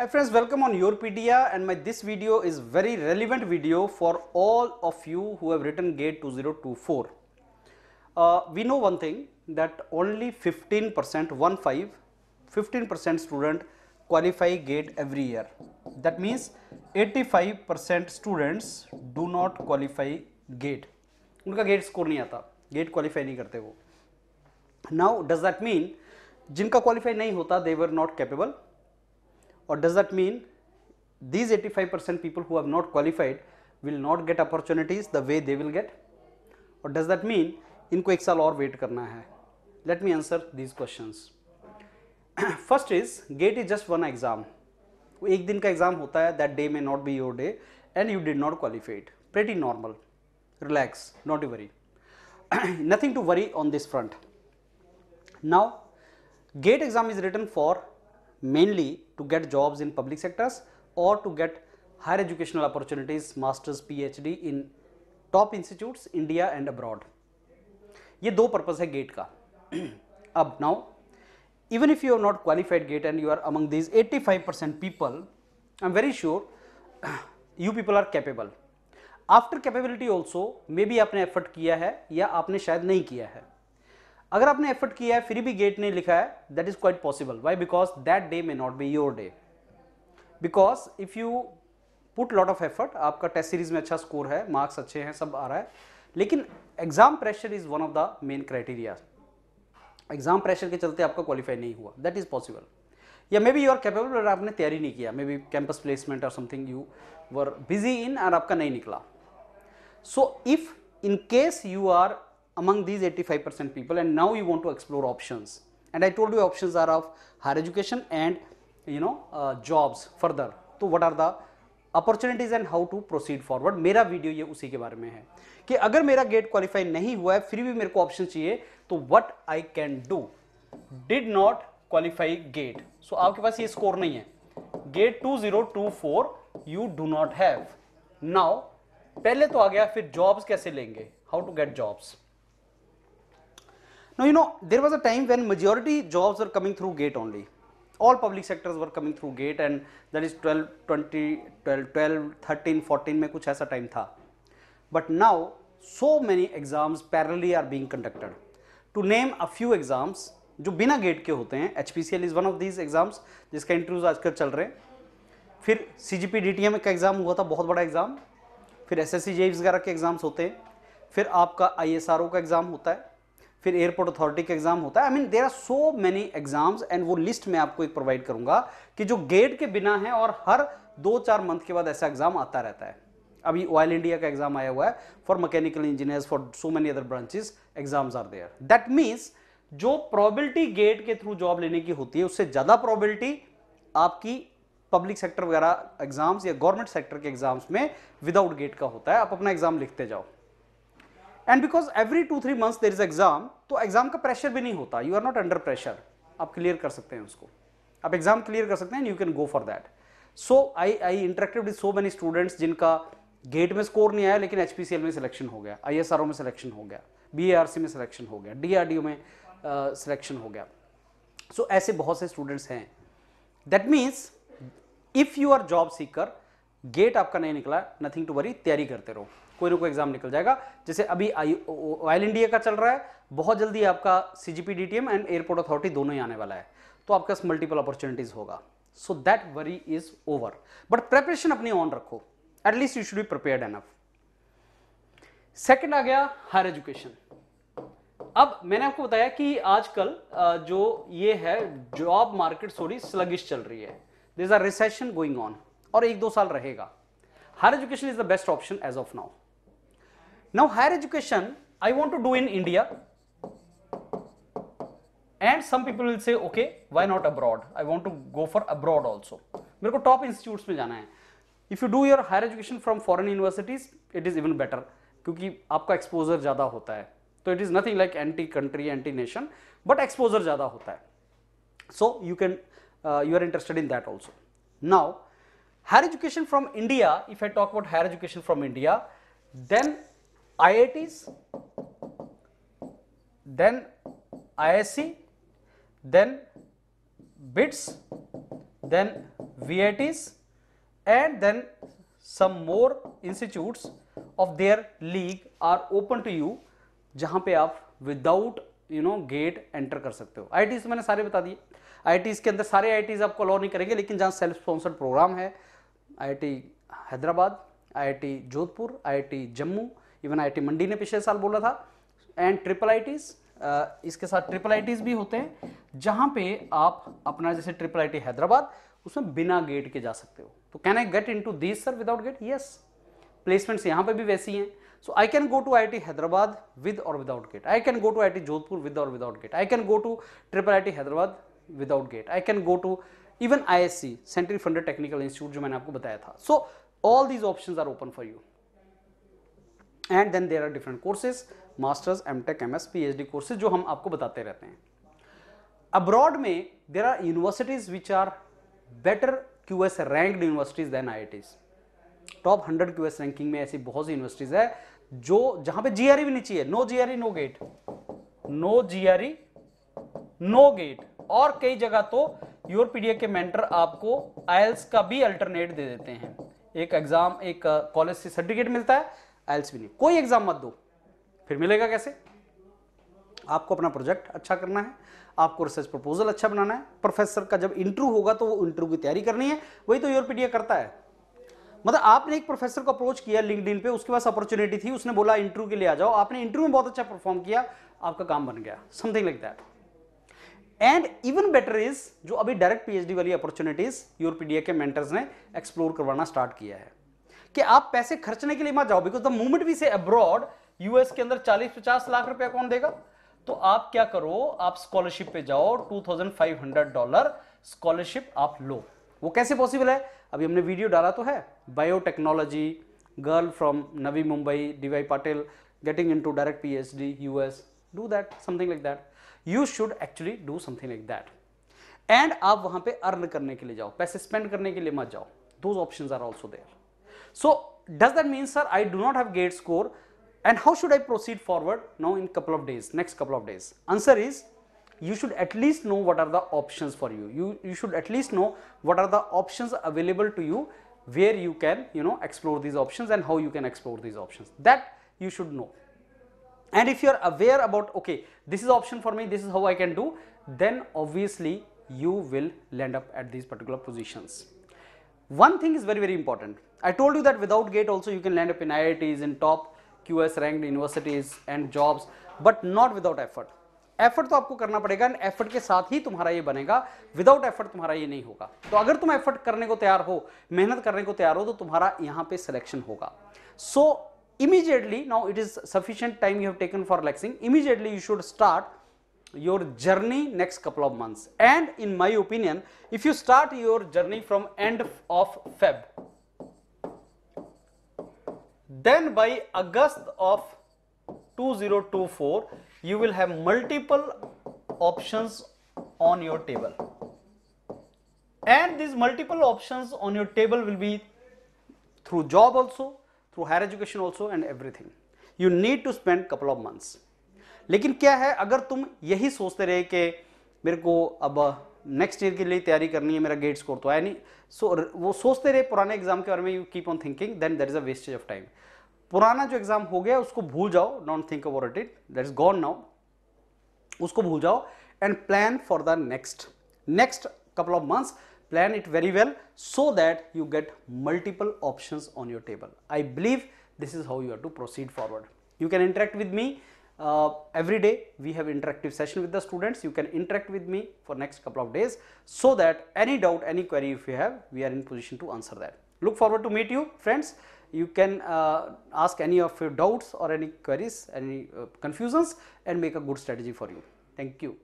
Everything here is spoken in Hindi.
Hi friends, welcome on Yourpedia, and this video is very relevant video for all of you who have written GATE 2024. We know one thing, that only 15%, 15% student qualify GATE every year. That means 85% students do not qualify GATE. उनका GATE स्कोर नहीं आता, GATE क्वालिफाई नहीं करते वो. Now does that mean जिनका क्वालिफाई नहीं होता they were not capable? Or does that mean these 85% people who have not qualified will not get opportunities the way they will get? Or does that mean इनको एक साल और वेट करना है? Let me answer these questions. First is GATE is just one exam. एक दिन का एग्जाम होता है, that day may not be your day and you did not qualify it. Pretty normal. Relax, not worry. Nothing to worry on this front. Now GATE exam is written for mainly to get jobs in public sectors or to get higher educational opportunities, masters, PhD in top institutes India and abroad. ये दो पर्पस है गेट का. अब now even if you have not qualified GATE and you are among these 85% people, I'm very sure you people are capable. After capability also maybe आपने एफर्ट किया है या आपने शायद नहीं किया है. अगर आपने एफर्ट किया है फिर भी गेट नहीं लिखा है, that is quite possible. Why? Because that day may not be your day. Because if you put lot of effort, आपका टेस्ट सीरीज में अच्छा स्कोर है, मार्क्स अच्छे हैं, सब आ रहा है, लेकिन exam pressure is one of the main criteria. Exam pressure के चलते आपका क्वालिफाई नहीं हुआ, दैट इज पॉसिबल. या maybe you are capable और आपने तैयारी नहीं किया, मे बी कैंपस प्लेसमेंट और something you were busy in और आपका नहीं निकला. So if in case you are among these 85% people and now you want to explore options, and I told you options are of higher education and jobs further. तो what are the opportunities and how to proceed forward. मेरा वीडियो ये उसी के बारे में है कि अगर मेरा गेट क्वालिफाई नहीं हुआ है फिर भी मेरे को ऑप्शन चाहिए, तो what I can do. Did not qualify GATE, so आपके पास ये स्कोर नहीं है, GATE 2024 you do not have. Now पहले तो आ गया, फिर जॉब्स कैसे लेंगे, how to get jobs. Now there was a time when majority jobs were coming through GATE only. All public sectors were coming through GATE, and that is 12, 13, 14 में कुछ ऐसा टाइम था. But now so many exams parallelly are being conducted. To name a few exams जो बिना GATE के होते हैं, HPCL is one of these exams जिसका इंटरव्यूज आजकल चल रहे हैं. फिर CGP DTM का एग्जाम हुआ था, बहुत बड़ा एग्जाम. फिर SSC JEE वगैरह के एग्जाम्स होते हैं. फिर आपका ISRO का एग्जाम होता है. फिर एयरपोर्ट अथॉरिटी का एग्जाम होता है. I mean there are so many exams, and वो लिस्ट मैं आपको एक प्रोवाइड करूंगा कि जो गेट के बिना है और हर 2-4 मंथ के बाद ऐसा एग्जाम आता रहता है. अभी ऑयल इंडिया का एग्जाम आया हुआ है for mechanical engineers, for so many other branches exams are there. That means जो प्रोबेबिलिटी गेट के थ्रू जॉब लेने की होती है उससे ज्यादा प्रोबेबिलिटी आपकी पब्लिक सेक्टर वगैरह एग्जाम्स या गवर्नमेंट सेक्टर के एग्जाम्स में विदाउट गेट का होता है. आप अपना एग्जाम लिखते जाओ. And because every 2-3 months there is exam, तो एग्जाम का प्रेशर भी नहीं होता. You are not under pressure, आप क्लियर कर सकते हैं उसको, आप एग्जाम क्लियर कर सकते हैं, you can go for that. So I interacted with so many students जिनका गेट में स्कोर नहीं आया लेकिन HPCL में सिलेक्शन हो गया, ISRO में सिलेक्शन हो गया, BARC में सिलेक्शन हो गया, DRDO में सिलेक्शन हो गया. सो ऐसे बहुत से स्टूडेंट्स हैं. That means if you are job seeker, GATE आपका नहीं निकला, नथिंग टू वरी, तैयारी करते रहो, कोई ना कोई एग्जाम निकल जाएगा. जैसे अभी ऑयल इंडिया का चल रहा है, बहुत जल्दी आपका CGP DTM and airport authority दोनों ही आने वाला है, तो आपका मल्टीपल अपॉर्चुनिटीज होगा. So that worry is over. But preparation अपनी ऑन रखो, at least you should be prepared enough. Second आ गया हायर एजुकेशन. अब मैंने आपको बताया कि आजकल जो ये है जॉब मार्केट थोड़ी स्लगिश चल रही है, there is a recession going on, और 1-2 साल रहेगा. Higher education is the best option as of now. Now higher education I want to do in India, and some people will say okay why not abroad, I want to go for abroad also. मेरे को टॉप इंस्टीट्यूट्स में जाना है. If you do your higher education from foreign universities it is even better, क्योंकि आपका एक्सपोजर ज़्यादा होता है. तो it is nothing like anti country anti nation, but exposure ज़्यादा होता है. So you can you are interested in that also. Now higher education from India, if I talk about higher education from India, then IITs, then ISC, then BITS, then VITs, and then some more institutes of their league are open to you, जहां पे आप विदाउट गेट एंटर कर सकते हो। IITs मैंने सारे बता दिए। IITs के अंदर सारे IITs आपको अलाउ नहीं करेंगे, लेकिन जहां सेल्फ स्पॉन्सर्ड प्रोग्राम है, IIT Hyderabad, IIT Jodhpur, IIT Jammu, even IIT मंडी ने पिछले साल बोला था, एंड ट्रिपल IITs, इसके साथ ट्रिपल IITs भी होते हैं, जहां पे आप अपना जैसे ट्रिपल IIT हैदराबाद, उसमें बिना गेट के जा सकते हो। तो can I get into this sir without GATE? Yes, placements यहां पे भी वैसी हैं। So I can go to IIT Hyderabad with or without gate. I can go to IIT Jodhpur with or without gate. I can go to Triple IIT Hyderabad without gate. I can go to even ISC, Centrally Funded Technical Institute, जो मैंने आपको बताया था. So all these options are open for you. And then there are different courses, Masters, MTech, MS, PhD courses, जो हम आपको बताते रहते हैं. Abroad में there are universities which are better QS ranked universities than IITs. Top 100 QS ranking में ऐसी बहुत सी यूनिवर्सिटीज है जो जहां पे GRE भी नहीं चाहिए, no GRE no GATE, no GRE no GATE, और कई जगह तो यूरोपीडिया के मेंटर आपको IELTS का भी अल्टरनेट दे देते हैं। एक एग्जाम, एक कॉलेज से सर्टिफिकेट मिलता है, IELTS भी नहीं। कोई एग्जाम मत दो, फिर मिलेगा कैसे? आपको अपना प्रोजेक्ट अच्छा करना है, आपको रिसर्च प्रपोजल अच्छा बनाना है, प्रोफेसर का जब इंटरव्यू होगा तो वो इंटरव्यू की तैयारी करनी है, वही तो यूरोपीडिया करता है। मतलब आपने एक प्रोफेसर को अप्रोच किया लिंक्डइन पे, उसके पास अपॉर्चुनिटी थी, उसने बोला इंटरव्यू के लिए आ जाओ, आपने इंटरव्यू में बहुत अच्छा परफॉर्म किया, आपका काम बन गया, something like that. And even better is, जो अभी डायरेक्ट PhD वाली अपॉर्चुनिटीज यूरोपीडिया के मेंटर्स ने एक्सप्लोर करवाना स्टार्ट किया है, कि आप पैसे खर्चने के लिए मत जाओ, बिकॉज द मोमेंट वी से अब्रॉड, US के अंदर 40-50 लाख रुपया कौन देगा? तो आप क्या करो, आप स्कॉलरशिप पे जाओ, $2,500 स्कॉलरशिप आप लो। वो कैसे पॉसिबल है? अभी हमने वीडियो डाला तो है, biotechnology, girl from Navi Mumbai, DY Patil, getting into direct PhD US, do that, something like that. You should actually do something like that, and आप वहां पे अर्न करने के लिए जाओ, पैसे स्पेंड करने के लिए मत जाओ। Those options are also there. So does that mean sir I do not have GATE score, and how should I proceed forward now in couple of days, next couple of days? Answer is, you should at least know what are the options for you. You should at least know what are the options available to you, where you can explore these options and how you can explore these options. That you should know. And if you are aware about, okay, this is option for me, this is how I can do, then obviously you will land up at these particular positions. One thing is very, very important. I told you that without gate also you can land up in IITs, in top QS ranked universities and jobs, but not without effort. Effort तो आपको करना पड़ेगा, एंड एफर्ट के साथ ही तुम्हारा ये बनेगा, विदाउट एफर्ट तुम्हारा ये नहीं होगा। तो अगर तुम एफर्ट करने को तैयार हो, मेहनत करने को तैयार हो, तो तुम्हारा यहाँ पे सिलेक्शन होगा। सो immediately, now it is sufficient time you have taken for relaxing, immediately you should start your journey next couple of months, and in my opinion if you start your journey from end of Feb, then by August of 2024 you will have multiple options on your table, and these multiple options on your table will be through job also, through higher education also, and everything. You need to spend couple of months. लेकिन क्या है, अगर तुम यही सोचते रहे कि मेरे को अब नेक्स्ट ईयर के लिए तैयारी करनी है, मेरा गेट स्कोर तो आया नहीं, सो वो सोचते रहे पुराने एग्जाम के बारे में, you keep on thinking, then there is a wastage of time. पुराना जो एग्जाम हो गया उसको भूल जाओ, don't think about it, that is gone now, उसको भूल जाओ, and plan for the next couple of months, plan it very well so that you get multiple options on your table. I believe this is how you have to proceed forward. You can interact with me every day. We have interactive session with the students. You can interact with me for next couple of days so that any doubt, any query if you have, we are in position to answer that. Look forward to meet you, friends. You can ask any of your doubts or any queries, any confusions, and make a good strategy for you. Thank you.